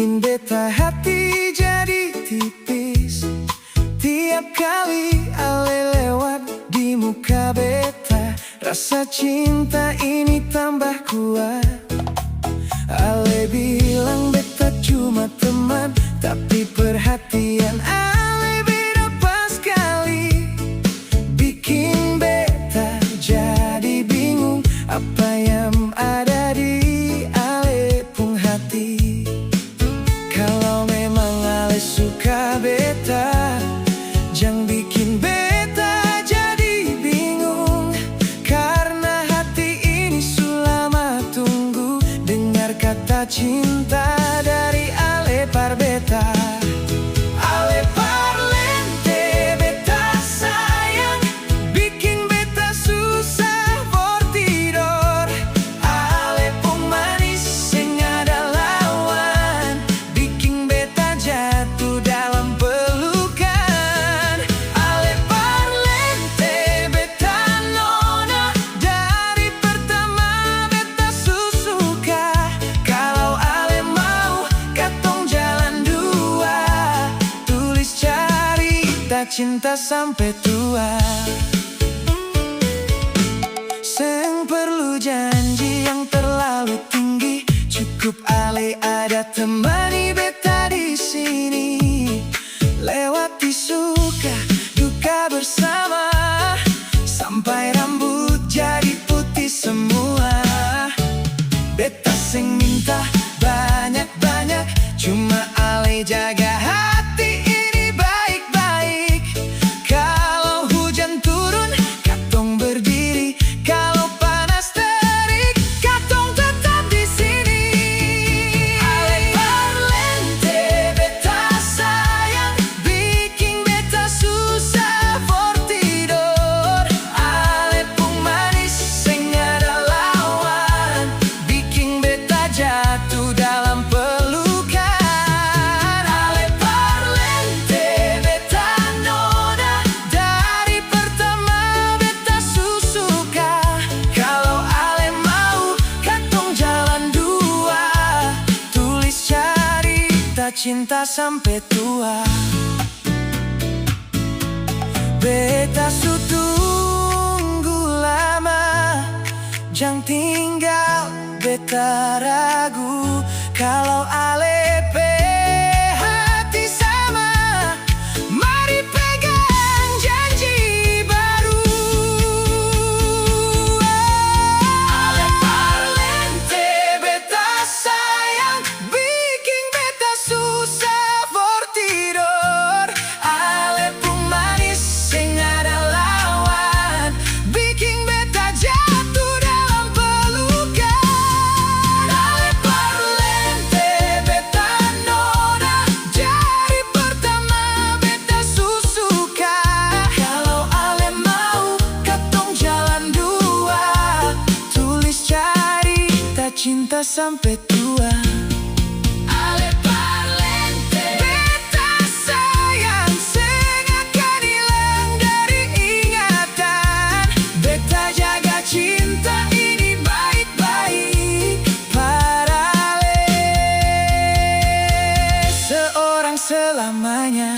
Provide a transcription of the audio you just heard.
bikin beta hati jadi tipis. Tiap kali Ale lewat di muka beta, rasa cinta ini tambah kuat. Ale bilang beta cuma teman, tapi perhatian Ale beda pas kali. Bikin beta jadi bingung apa yang ada di Ale pung hati. Kalau memang Ale suka beta, jangan bikin beta jadi bingung. Karena hati ini selama tunggu dengar kata cinta dari Ale par beta. Ale parlente beta sayang, bikin beta susah for tidur. Ale pun manis sing ada lawan, bikin beta jatuh dalam pelukan. Ale parlente beta nona, dari pertama beta suka. Kalau Ale mau katong jalan dua, tulis cerita cinta sampai tua. Seng perlu janji yang terlalu tinggi, cukup Ale ada temani beta di sini. Lewati suka duka bersama, sampai rambut jadi putih semua. Beta seng minta banyak-banyak, cuma Ale jaga hati ini baik-baik. Kalau hujan turun, katong berdiri. Kalau panas terik, katong tetap di sini. Ale parlente beta sayang, bikin beta susah for tidur. Ale pun manis sing ada lawan, bikin beta jatuh dalam pelukan. Ale parlente beta nona, dari pertama beta suka. Kalau Ale mau katong jalan dua, tulis cerita cinta sampai tua. Beta su tunggu lama, jangan tinggal beta ragu. Kalau Ale pe hati sama, mari pegang janji baru. Ale parlente beta sayang, bikin beta susah for tidur. Ale pun manis sing ada lawan, bikin beta jatuh dalam pelukan. Ale parlente beta nona, dari pertama beta suka. Kalau Ale mau katong jalan dua, tulis cerita cinta sampai tua. Ale parlente beta sayang, seng akan hilang dari ingatan. Beta jaga cinta ini baik-baik para Ale, seorang selamanya.